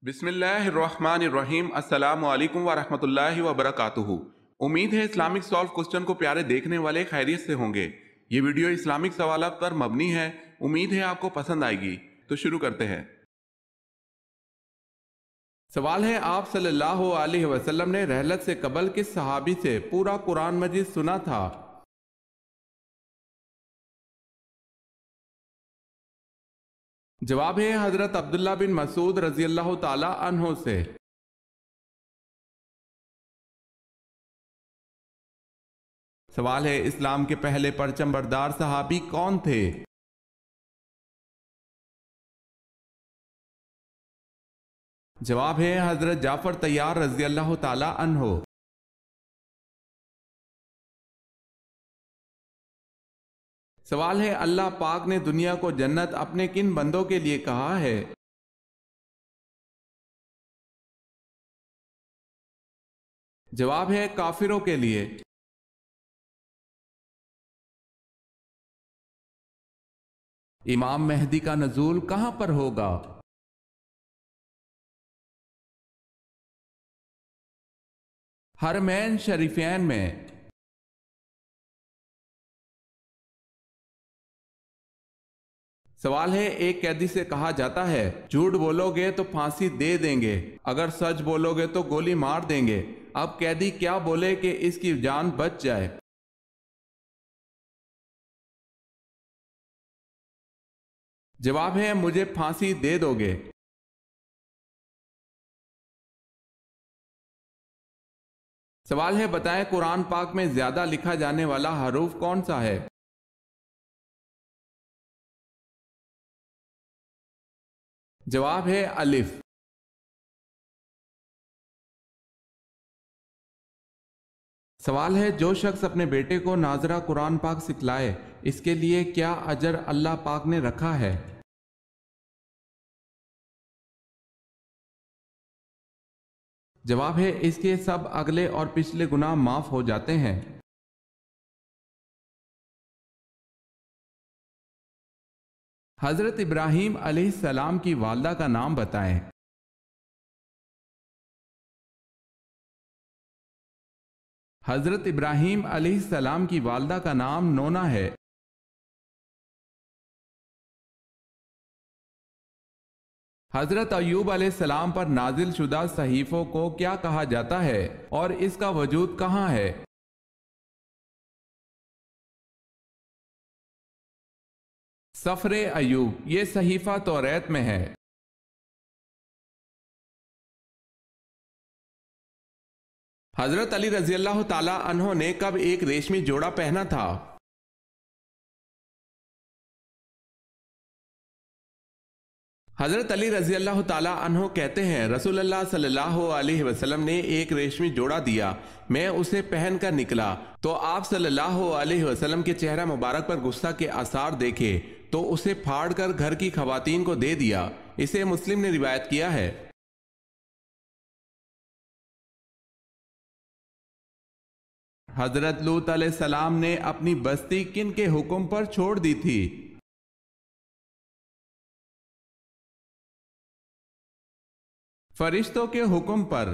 بسم اللہ الرحمن الرحیم۔ السلام علیکم ورحمۃ اللہ وبرکاتہ۔ امید ہے اسلامک سالو کوسچن کو پیارے دیکھنے والے خیریت سے ہوں گے۔ یہ ویڈیو اسلامک سوالات پر مبنی ہے، امید ہے آپ کو پسند آئے گی۔ تو شروع کرتے ہیں۔ سوال ہے، آپ صلی اللہ علیہ وسلم نے رحلت سے قبل کس صحابی سے پورا قرآن مجید سنا تھا؟ جواب ہے حضرت عبداللہ بن مسعود رضی اللہ تعالی عنہ سے۔ سوال ہے، اسلام کے پہلے پرچم بردار صحابی کون تھے؟ جواب ہے حضرت جعفر طیار رضی اللہ تعالی عنہ۔ سوال ہے، اللہ پاک نے دنیا کو جنت اپنے کن بندوں کے لیے کہا ہے؟ جواب ہے کافروں کے لیے۔ امام مہدی کا نزول کہاں پر ہوگا؟ حرمین شریفین میں۔ سوال ہے، ایک قیدی سے کہا جاتا ہے، جھوٹ بولو گے تو پھانسی دے دیں گے، اگر سچ بولو گے تو گولی مار دیں گے، اب قیدی کیا بولے کہ اس کی جان بچ جائے؟ جواب ہے مجھے پھانسی دے دو گے۔ سوال ہے، بتائیں قرآن پاک میں زیادہ لکھا جانے والا حروف کون سا ہے؟ جواب ہے الف۔ سوال ہے، جو شخص اپنے بیٹے کو ناظرہ قرآن پاک سکھلائے، اس کے لیے کیا اجر اللہ پاک نے رکھا ہے؟ جواب ہے اس کے سب اگلے اور پچھلے گناہ معاف ہو جاتے ہیں۔ حضرت ابراہیم علیہ السلام کی والدہ کا نام بتائیں۔ حضرت ابراہیم علیہ السلام کی والدہ کا نام نونا ہے۔ حضرت ایوب علیہ السلام پر نازل شدہ صحیفوں کو کیا کہا جاتا ہے اور اس کا وجود کہاں ہے؟ سفر ایوب، یہ صحیفہ توریت میں ہے۔ حضرت علی رضی اللہ تعالی عنہ نے کب ایک ریشمی جوڑا پہنا تھا؟ حضرت علی رضی اللہ تعالی عنہ کہتے ہیں، رسول اللہ صلی اللہ علیہ وسلم نے ایک ریشمی جوڑا دیا، میں اسے پہن کر نکلا تو آپ صلی اللہ علیہ وسلم کے چہرہ مبارک پر غصہ کے آثار دیکھے تو اسے پھاڑ کر گھر کی خواتین کو دے دیا۔ اسے مسلم نے روایت کیا ہے۔ حضرت لوط علیہ السلام نے اپنی بستی کن کے حکم پر چھوڑ دی تھی؟ فرشتوں کے حکم پر۔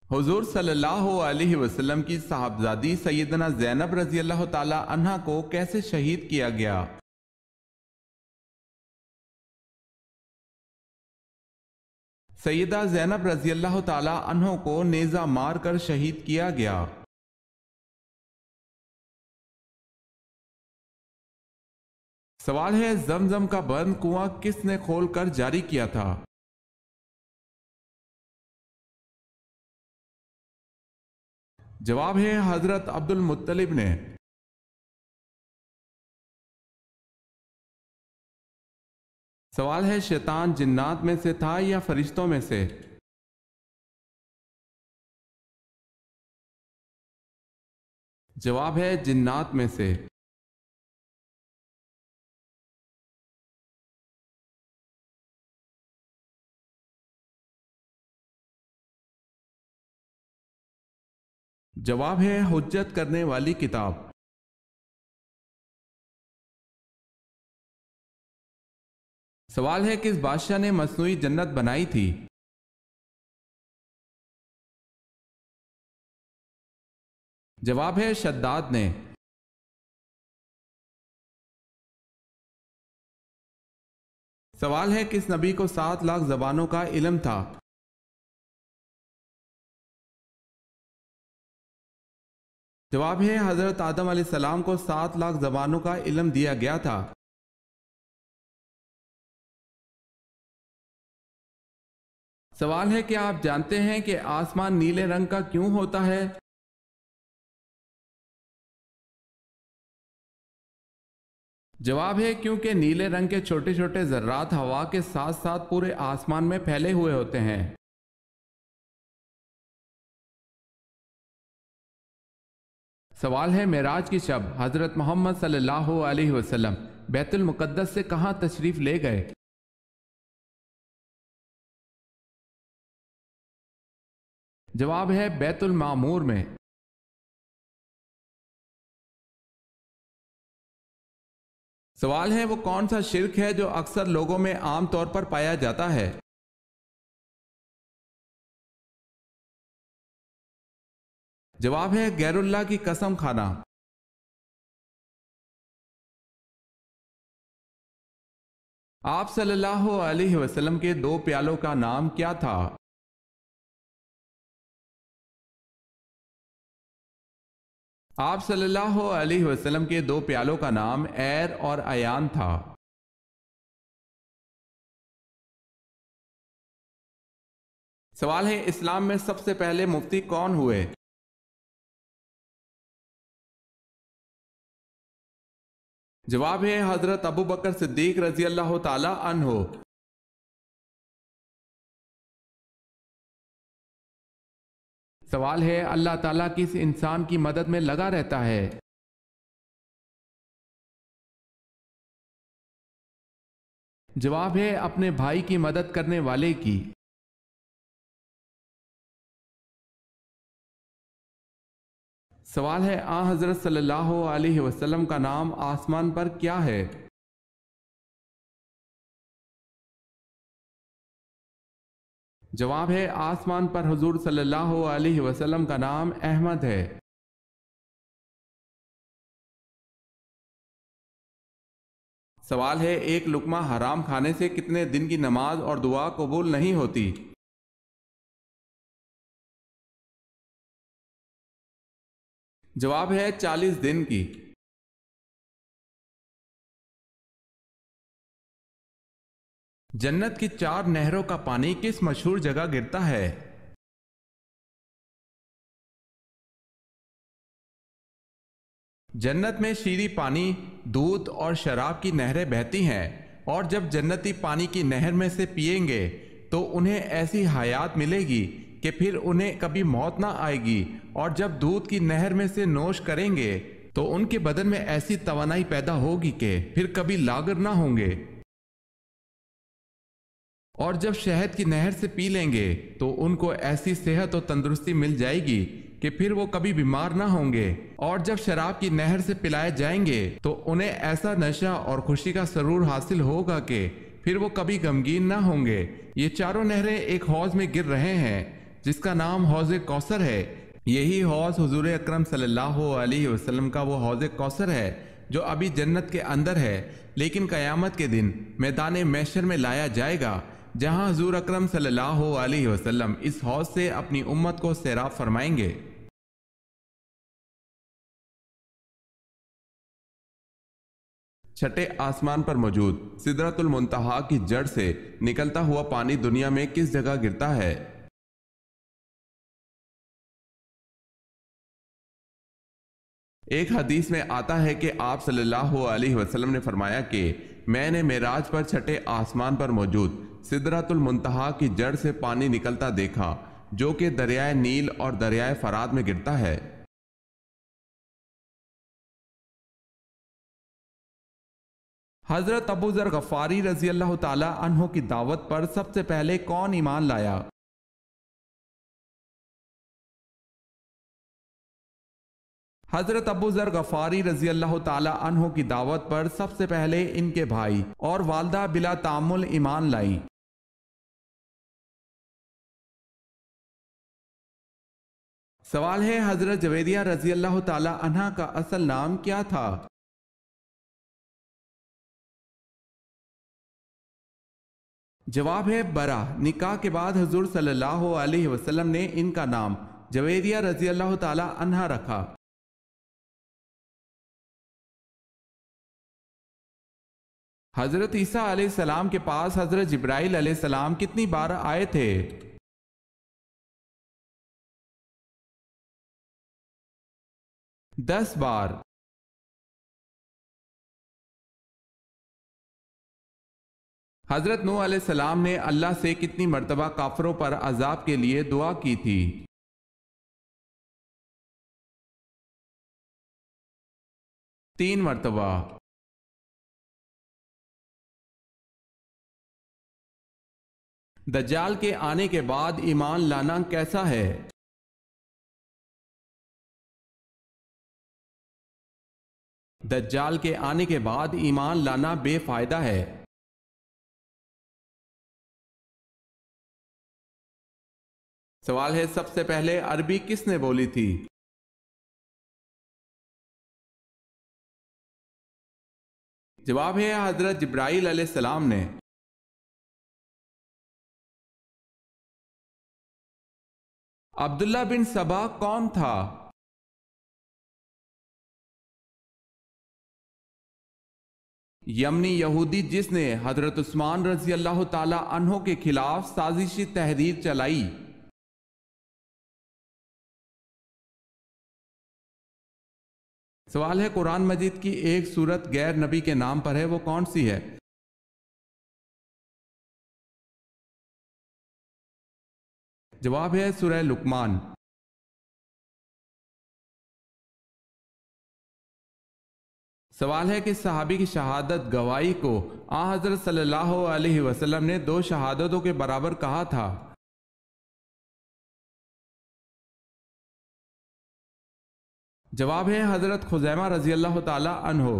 حضور صلی اللہ علیہ وسلم کی صاحبزادی سیدنا زینب رضی اللہ تعالی عنہ کو کیسے شہید کیا گیا؟ سیدہ زینب رضی اللہ تعالی عنہ کو نیزہ مار کر شہید کیا گیا۔ سوال ہے، زمزم کا بند کنواں کس نے کھول کر جاری کیا تھا؟ جواب ہے حضرت عبد المطلب نے۔ سوال ہے، شیطان جنات میں سے تھا یا فرشتوں میں سے؟ جواب ہے جنات میں سے۔ جواب ہے حجت کرنے والی کتاب۔ سوال ہے کس بادشاہ نے مصنوعی جنت بنائی تھی؟ جواب ہے شداد نے۔ سوال ہے کس نبی کو 7 لاکھ زبانوں کا علم تھا؟ جواب ہے حضرت آدم علیہ السلام کو 7 لاکھ زبانوں کا علم دیا گیا تھا۔ سوال ہے کہ آپ جانتے ہیں کہ آسمان نیلے رنگ کا کیوں ہوتا ہے؟ جواب ہے کیونکہ نیلے رنگ کے چھوٹے چھوٹے ذرات ہوا کے ساتھ ساتھ پورے آسمان میں پھیلے ہوئے ہوتے ہیں۔ سوال ہے معراج کی شب حضرت محمد صلی اللہ علیہ وسلم بیت المقدس سے کہاں تشریف لے گئے؟ جواب ہے بیت المعمور میں۔ سوال ہے وہ کون سا شرک ہے جو اکثر لوگوں میں عام طور پر پایا جاتا ہے؟ جواب ہے غیر اللہ کی قسم کھانا۔ آپ صلی اللہ علیہ وسلم کے 2 پیالوں کا نام کیا تھا؟ آپ صلی اللہ علیہ وسلم کے 2 پیالوں کا نام ایر اور ایان تھا۔ سوال ہے اسلام میں سب سے پہلے مفتی کون ہوئے؟ جواب ہے حضرت ابو بکر صدیق رضی اللہ تعالی عنہ۔ سوال ہے اللہ تعالیٰ کس انسان کی مدد میں لگا رہتا ہے؟ جواب ہے اپنے بھائی کی مدد کرنے والے کی۔ سوال ہے حضرت صلی اللہ علیہ وسلم کا نام آسمان پر کیا ہے؟ جواب ہے آسمان پر حضور صلی اللہ علیہ وسلم کا نام احمد ہے۔ سوال ہے ایک لقمہ حرام کھانے سے کتنے دن کی نماز اور دعا قبول نہیں ہوتی؟ جواب ہے 40 دن کی۔ جنت کی 4 نہروں کا پانی کس مشہور جگہ گرتا ہے؟ جنت میں شیریں پانی، دودھ اور شراب کی نہریں بہتی ہیں، اور جب جنتی پانی کی نہر میں سے پئیں گے تو انہیں ایسی حیات ملے گی کہ پھر انہیں کبھی موت نہ آئے گی، اور جب دودھ کی نہر میں سے نوش کریں گے تو ان کے بدن میں ایسی توانائی پیدا ہوگی کہ پھر کبھی لاغر نہ ہوں گے، اور جب شہد کی نہر سے پی لیں گے تو ان کو ایسی صحت و تندرستی مل جائے گی کہ پھر وہ کبھی بیمار نہ ہوں گے، اور جب شراب کی نہر سے پلائے جائیں گے تو انہیں ایسا نشہ اور خوشی کا سرور حاصل ہوگا کہ پھر وہ کبھی غمگین نہ ہوں گے۔ یہ 4 نہریں ایک حوض میں گر رہے ہیں جس کا نام حوض کوثر ہے۔ یہی حوض حضور اکرم صلی اللہ علیہ وسلم کا وہ حوض کوثر ہے جو ابھی جنت کے اندر ہے، لیکن قیامت کے دن میدان محشر میں لایا جائے گا، جہاں حضور اکرم صلی اللہ علیہ وسلم اس حوض سے اپنی امت کو سیراب فرمائیں گے۔ چھٹے آسمان پر موجود سدرۃ المنتہا کی جڑ سے نکلتا ہوا پانی دنیا میں کس جگہ گرتا ہے؟ ایک حدیث میں آتا ہے کہ آپ صلی اللہ علیہ وسلم نے فرمایا کہ میں نے معراج پر چھٹے آسمان پر موجود سدرۃ المنتہا کی جڑ سے پانی نکلتا دیکھا جو کہ دریائے نیل اور دریائے فرات میں گرتا ہے۔ حضرت ابو ذر غفاری رضی اللہ تعالی عنہ کی دعوت پر سب سے پہلے کون ایمان لایا؟ حضرت ابو ذر غفاری رضی اللہ تعالی عنہ کی دعوت پر سب سے پہلے ان کے بھائی اور والدہ بلا تعامل ایمان لائیں۔ سوال ہے حضرت جویریہ رضی اللہ تعالی عنہ کا اصل نام کیا تھا؟ جواب ہے برا۔ نکاح کے بعد حضور صلی اللہ علیہ وسلم نے ان کا نام جویریہ رضی اللہ تعالی عنہ رکھا۔ حضرت عیسیٰ علیہ السلام کے پاس حضرت جبرائیل علیہ السلام کتنی بار آئے تھے؟ 10 بار۔ حضرت نوح علیہ السلام نے اللہ سے کتنی مرتبہ کافروں پر عذاب کے لیے دعا کی تھی؟ 3 مرتبہ۔ دجال کے آنے کے بعد ایمان لانا کیسا ہے؟ دجال کے آنے کے بعد ایمان لانا بے فائدہ ہے۔ سوال ہے سب سے پہلے عربی کس نے بولی تھی؟ جواب ہے حضرت جبرائیل علیہ السلام نے۔ عبداللہ بن سبا کون تھا؟ یمنی یہودی جس نے حضرت عثمان رضی اللہ تعالی عنہ کے خلاف سازشی تحریر چلائی۔ سوال ہے قرآن مجید کی ایک سورت غیر نبی کے نام پر ہے، وہ کون سی ہے؟ جواب ہے سورہ لقمان۔ سوال ہے کہ صحابی کی شہادت گواہی کو حضرت صلی اللہ علیہ وسلم نے 2 شہادتوں کے برابر کہا تھا۔ جواب ہے حضرت خزیمہ رضی اللہ تعالی عنہ۔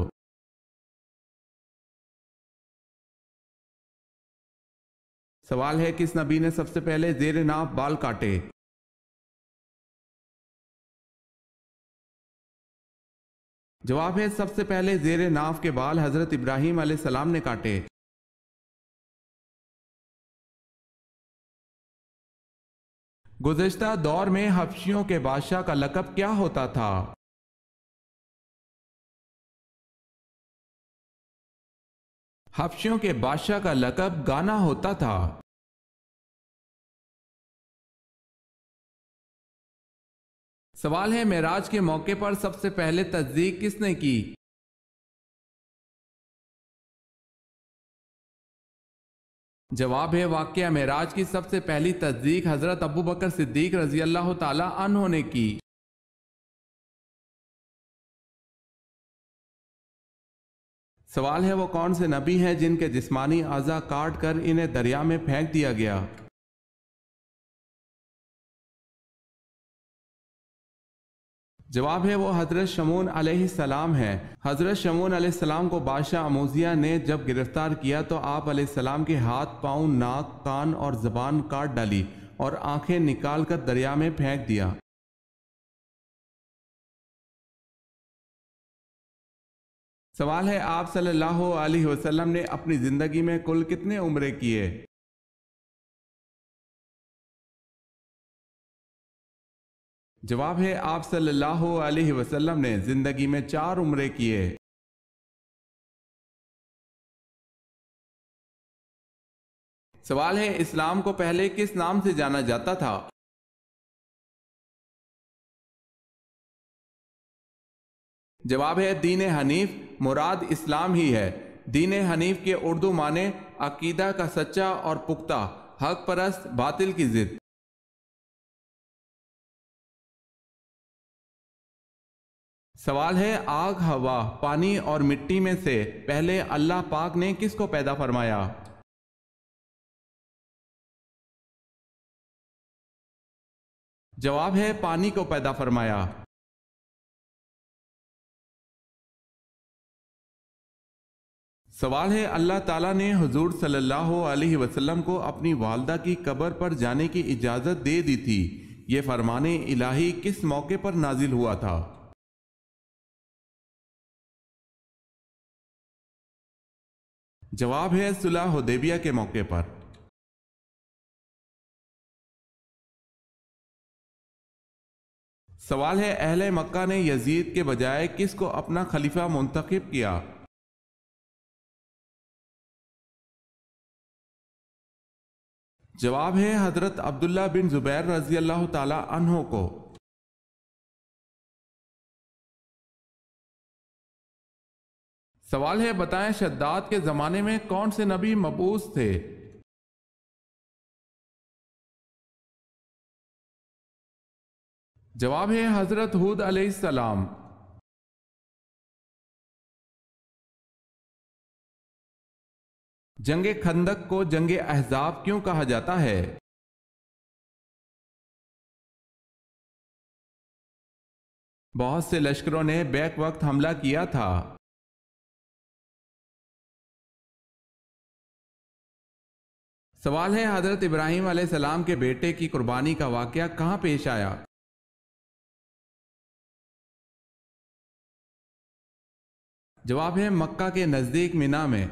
سوال ہے کس نبی نے سب سے پہلے زیر ناف بال کاٹے؟ جواب ہے سب سے پہلے زیر ناف کے بال حضرت ابراہیم علیہ السلام نے کاٹے۔ گزشتہ دور میں حبشیوں کے بادشاہ کا لقب کیا ہوتا تھا؟ حبشیوں کے بادشاہ کا لقب گانا ہوتا تھا۔ سوال ہے معراج کے موقع پر سب سے پہلے تصدیق کس نے کی؟ جواب ہے واقعہ معراج کی سب سے پہلی تصدیق حضرت ابو بکر صدیق رضی اللہ تعالی عنہ نے کی۔ سوال ہے وہ کون سے نبی ہیں جن کے جسمانی اعضاء کاٹ کر انہیں دریا میں پھینک دیا گیا؟ جواب ہے وہ حضرت شمعون علیہ السلام ہیں۔ حضرت شمعون علیہ السلام کو بادشاہ اموزیہ نے جب گرفتار کیا تو آپ علیہ السلام کے ہاتھ، پاؤں، ناک، کان اور زبان کاٹ ڈالی اور آنکھیں نکال کر دریا میں پھینک دیا۔ سوال ہے آپ صلی اللہ علیہ وسلم نے اپنی زندگی میں کل کتنے عمرے کیے؟ جواب ہے آپ صلی اللہ علیہ وسلم نے زندگی میں 4 عمرے کیے۔ سوال ہے اسلام کو پہلے کس نام سے جانا جاتا تھا؟ جواب ہے دین حنیف، مراد اسلام ہی ہے۔ دین حنیف کے اردو معنی عقیدہ کا سچا اور پختہ، حق پرست، باطل کی ضد۔ سوال ہے آگ، ہوا، پانی اور مٹی میں سے پہلے اللہ پاک نے کس کو پیدا فرمایا؟ جواب ہے پانی کو پیدا فرمایا۔ سوال ہے، اللہ تعالیٰ نے حضور صلی اللہ علیہ وسلم کو اپنی والدہ کی قبر پر جانے کی اجازت دے دی تھی، یہ فرمان الہی کس موقع پر نازل ہوا تھا؟ جواب ہے صلح حدیبیہ کے موقع پر۔ سوال ہے، اہل مکہ نے یزید کے بجائے کس کو اپنا خلیفہ منتخب کیا؟ جواب ہے حضرت عبداللہ بن زبیر رضی اللہ تعالی عنہ کو۔ سوال ہے، بتائیں شداد کے زمانے میں کون سے نبی مبعوث تھے؟ جواب ہے حضرت ہود علیہ السلام۔ جنگ خندق کو جنگ احزاب کیوں کہا جاتا ہے؟ بہت سے لشکروں نے بیک وقت حملہ کیا تھا۔ سوال ہے، حضرت ابراہیم علیہ السلام کے بیٹے کی قربانی کا واقعہ کہاں پیش آیا؟ جواب ہے مکہ کے نزدیک مینا میں۔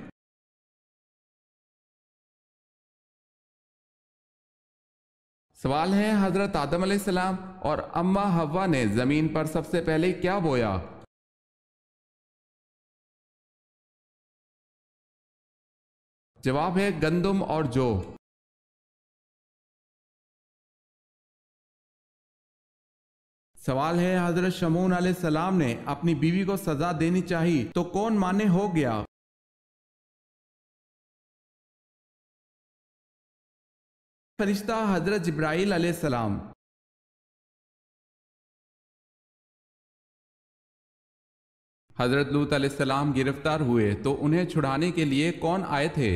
سوال ہے، حضرت آدم علیہ السلام اور اماں حوا نے زمین پر سب سے پہلے کیا بویا؟ جواب ہے گندم اور جو۔ سوال ہے، حضرت شمعون علیہ السلام نے اپنی بیوی کو سزا دینی چاہی تو کون مانے ہو گیا؟ فرشتہ حضرت جبرائیل علیہ السلام۔ حضرت لوط علیہ السلام گرفتار ہوئے تو انہیں چھڑانے کے لیے کون آئے تھے؟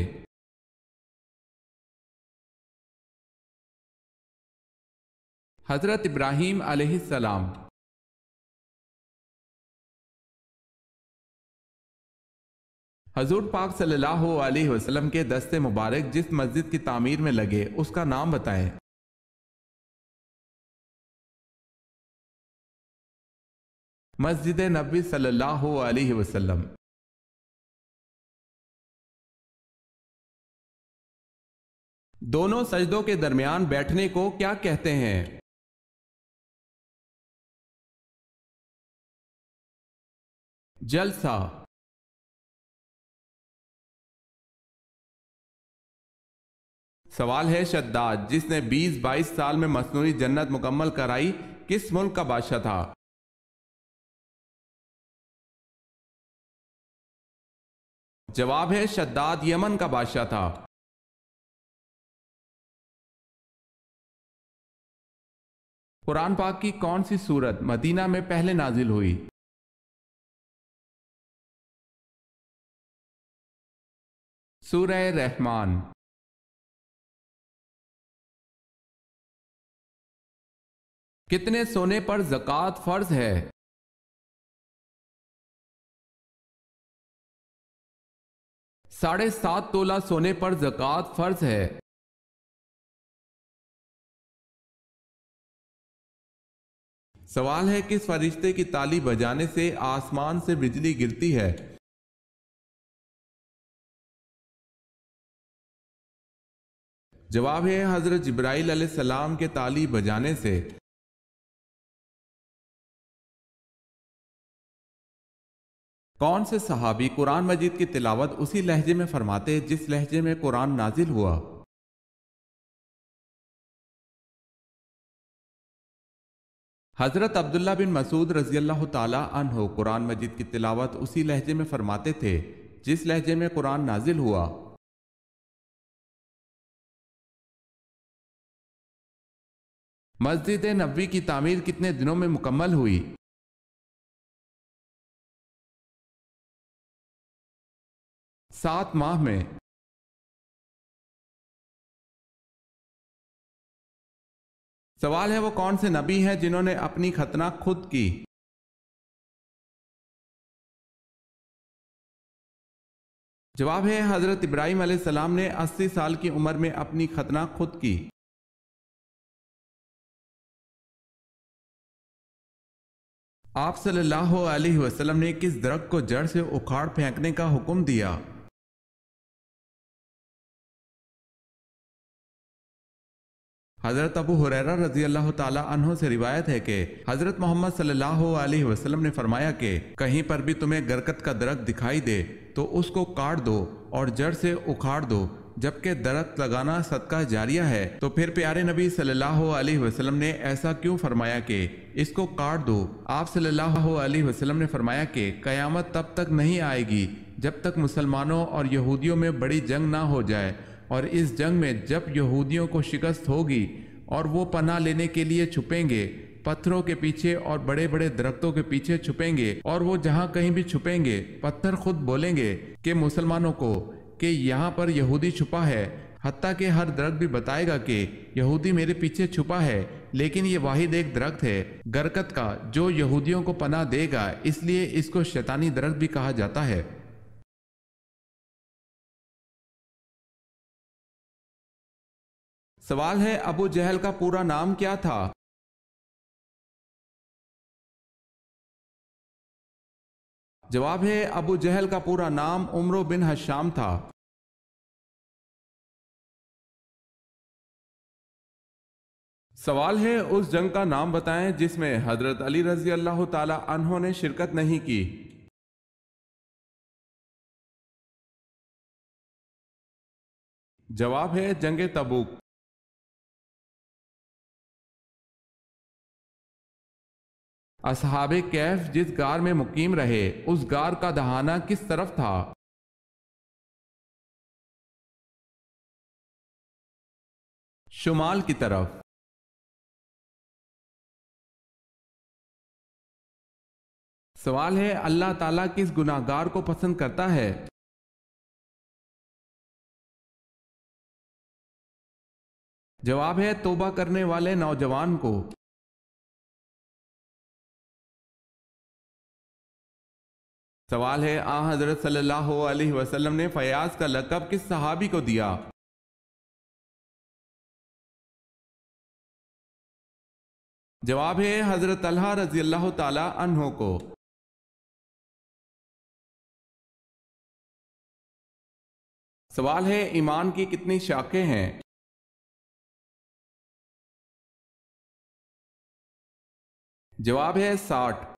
حضرت ابراہیم علیہ السلام۔ حضور پاک صلی اللہ علیہ وسلم کے دست مبارک جس مسجد کی تعمیر میں لگے اس کا نام بتائیں۔ مسجد نبوی صلی اللہ علیہ وسلم۔ دونوں سجدوں کے درمیان بیٹھنے کو کیا کہتے ہیں؟ جلسہ۔ سوال ہے، شداد جس نے 20-22 سال میں مصنوعی جنت مکمل کرائی کس ملک کا بادشاہ تھا؟ جواب ہے شداد یمن کا بادشاہ تھا۔ قرآن پاک کی کون سی سورت مدینہ میں پہلے نازل ہوئی؟ سورہ رحمان۔ کتنے سونے پر زکوٰۃ فرض ہے؟ 7.5 تولہ سونے پر زکوٰۃ فرض ہے۔ سوال ہے، کس فرشتے کی تالی بجانے سے آسمان سے بجلی گرتی ہے؟ جواب ہے حضرت جبرائیل علیہ السلام کے تالی بجانے سے۔ کون سے صحابی قرآن مجید کی تلاوت اسی لہجے میں فرماتے جس لہجے میں قرآن نازل ہوا؟ حضرت عبداللہ بن مسعود رضی اللہ تعالی عنہ قرآن مجید کی تلاوت اسی لہجے میں فرماتے تھے جس لہجے میں قرآن نازل ہوا۔ مسجد نبوی کی تعمیر کتنے دنوں میں مکمل ہوئی؟ 7 ماہ میں۔ سوال ہے، وہ کون سے نبی ہیں جنہوں نے اپنی ختنہ خود کی؟ جواب ہے حضرت ابراہیم علیہ السلام نے 80 سال کی عمر میں اپنی ختنہ خود کی۔ آپ صلی اللہ علیہ وسلم نے کس درخت کو جڑ سے اکھاڑ پھینکنے کا حکم دیا؟ حضرت ابو ہریرہ رضی اللہ تعالیٰ عنہ سے روایت ہے کہ حضرت محمد صلی اللہ علیہ وسلم نے فرمایا کہ کہیں پر بھی تمہیں گرکت کا درخت دکھائی دے تو اس کو کاٹ دو اور جڑ سے اکھاڑ دو، جبکہ درخت لگانا صدقہ جاریہ ہے۔ تو پھر پیارے نبی صلی اللہ علیہ وسلم نے ایسا کیوں فرمایا کہ اس کو کاٹ دو؟ آپ صلی اللہ علیہ وسلم نے فرمایا کہ قیامت تب تک نہیں آئے گی جب تک مسلمانوں اور یہودیوں میں بڑی جنگ نہ ہو جائے، اور اس جنگ میں جب یہودیوں کو شکست ہوگی اور وہ پناہ لینے کے لیے چھپیں گے، پتھروں کے پیچھے اور بڑے بڑے درختوں کے پیچھے چھپیں گے، اور وہ جہاں کہیں بھی چھپیں گے پتھر خود بولیں گے کہ مسلمانوں کو کہ یہاں پر یہودی چھپا ہے، حتیٰ کہ ہر درخت بھی بتائے گا کہ یہودی میرے پیچھے چھپا ہے، لیکن یہ واحد ایک درخت ہے گرکت کا جو یہودیوں کو پناہ دے گا، اس لیے اس کو شیطانی درخت بھی کہا جاتا ہے۔ سوال ہے ابو جہل کا پورا نام کیا تھا؟ جواب ہے ابو جہل کا پورا نام عمرو بن حشام تھا۔ سوال ہے اس جنگ کا نام بتائیں جس میں حضرت علی رضی اللہ تعالی عنہ نے شرکت نہیں کی۔ جواب ہے جنگ تبوک۔ اصحاب کہف جس غار میں مقیم رہے اس غار کا دہانہ کس طرف تھا؟ شمال کی طرف۔ سوال ہے اللہ تعالیٰ کس گناہگار کو پسند کرتا ہے؟ جواب ہے توبہ کرنے والے نوجوان کو۔ سوال ہے حضرت صلی اللہ علیہ وسلم نے فیاض کا لقب کس صحابی کو دیا؟ جواب ہے حضرت طلحہ رضی اللہ تعالی عنہ کو۔ سوال ہے ایمان کی کتنی شاخیں ہیں؟ جواب ہے 60۔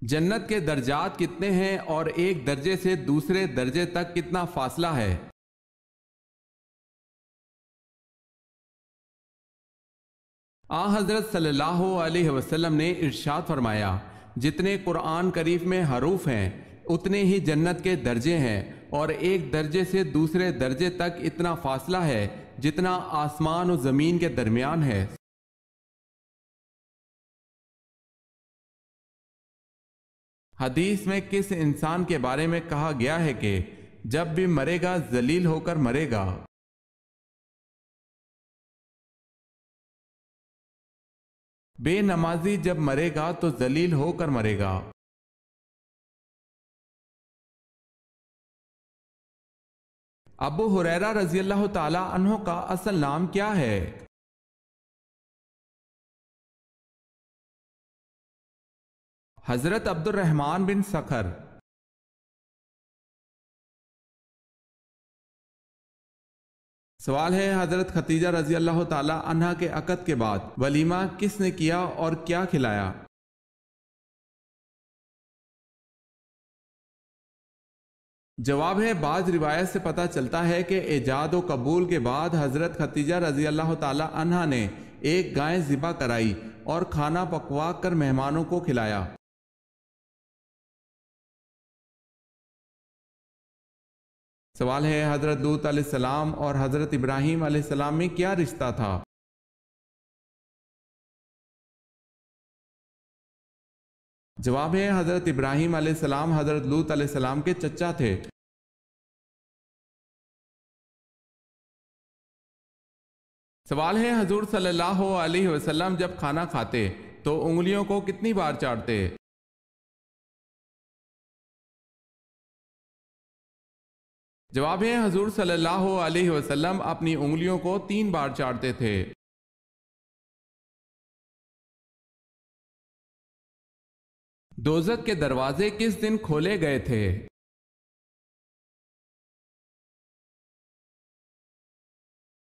جنت کے درجات کتنے ہیں اور ایک درجے سے دوسرے درجے تک کتنا فاصلہ ہے؟ حضرت صلی اللہ علیہ وسلم نے ارشاد فرمایا جتنے قرآن کریم میں حروف ہیں اتنے ہی جنت کے درجے ہیں، اور ایک درجے سے دوسرے درجے تک اتنا فاصلہ ہے جتنا آسمان و زمین کے درمیان ہے۔ حدیث میں کس انسان کے بارے میں کہا گیا ہے کہ جب بھی مرے گا ذلیل ہو کر مرے گا؟ بے نمازی جب مرے گا تو ذلیل ہو کر مرے گا۔ ابو ہریرہ رضی اللہ تعالی عنہ کا اصل نام کیا ہے؟ حضرت عبد الرحمن بن سخر۔ سوال ہے حضرت خدیجہ رضی اللہ تعالی عنہا کے عقد کے بعد ولیمہ کس نے کیا اور کیا کھلایا؟ جواب ہے بعض روایت سے پتہ چلتا ہے کہ ایجاد و قبول کے بعد حضرت خدیجہ رضی اللہ تعالی عنہا نے ایک گائے ذبح کرائی اور کھانا پکوا کر مہمانوں کو کھلایا۔ سوال ہے حضرت لوط علیہ السلام اور حضرت ابراہیم علیہ السلام میں کیا رشتہ تھا؟ جواب ہے حضرت ابراہیم علیہ السلام حضرت لوط علیہ السلام کے چچا تھے۔ سوال ہے حضور صلی اللہ علیہ وسلم جب کھانا کھاتے تو انگلیوں کو کتنی بار چاٹتے؟ جواب ہے حضور صلی اللہ علیہ وسلم اپنی انگلیوں کو 3 بار چاٹتے تھے۔ دوزخ کے دروازے کس دن کھولے گئے تھے؟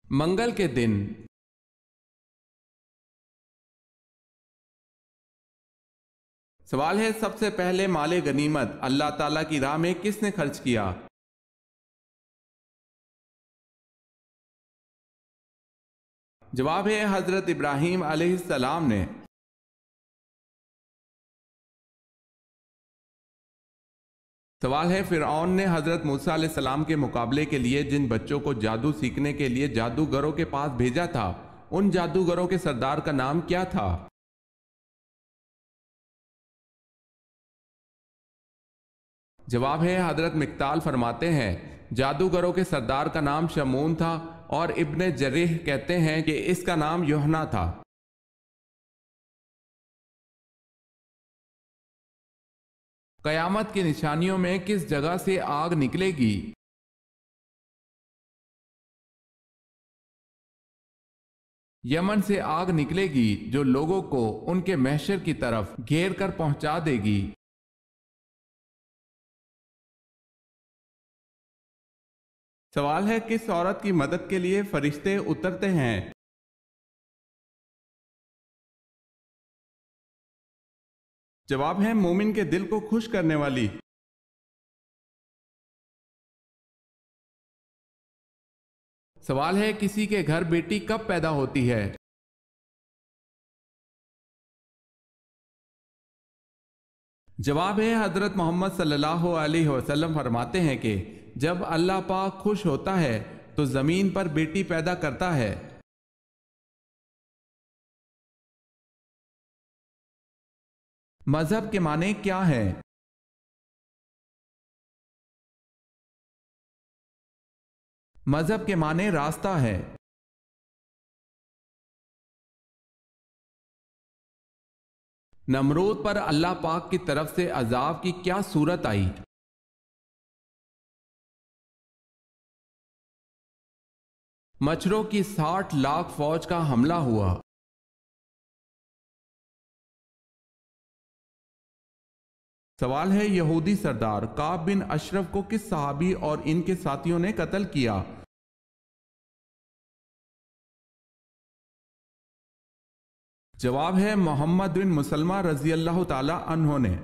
منگل کے دن۔ سوال ہے سب سے پہلے مال غنیمت اللہ تعالیٰ کی راہ میں کس نے خرچ کیا؟ جواب ہے حضرت ابراہیم علیہ السلام نے۔ سوال ہے فرعون نے حضرت موسیٰ علیہ السلام کے مقابلے کے لیے جن بچوں کو جادو سیکھنے کے لیے جادوگروں کے پاس بھیجا تھا ان جادوگروں کے سردار کا نام کیا تھا؟ جواب ہے حضرت مقدال فرماتے ہیں جادوگروں کے سردار کا نام شمون تھا اور ابن جریح کہتے ہیں کہ اس کا نام یوحنا تھا۔ قیامت کی نشانیوں میں کس جگہ سے آگ نکلے گی؟ یمن سے آگ نکلے گی جو لوگوں کو ان کے محشر کی طرف گھیر کر پہنچا دے گی۔ سوال ہے کس عورت کی مدد کے لیے فرشتے اترتے ہیں؟ جواب ہے مومن کے دل کو خوش کرنے والی۔ سوال ہے کسی کے گھر بیٹی کب پیدا ہوتی ہے؟ جواب ہے حضرت محمد صلی اللہ علیہ وسلم فرماتے ہیں کہ جب اللہ پاک خوش ہوتا ہے تو زمین پر بیٹی پیدا کرتا ہے۔ مذہب کے معنی کیا ہے؟ مذہب کے معنی راستہ ہے۔ نمرود پر اللہ پاک کی طرف سے عذاب کی کیا صورت آئی؟ مچھروں کی 60 لاکھ فوج کا حملہ ہوا۔ سوال ہے یہودی سردار کعب بن اشرف کو کس صحابی اور ان کے ساتھیوں نے قتل کیا؟ جواب ہے محمد بن مسلمہ رضی اللہ تعالی عنہ نے۔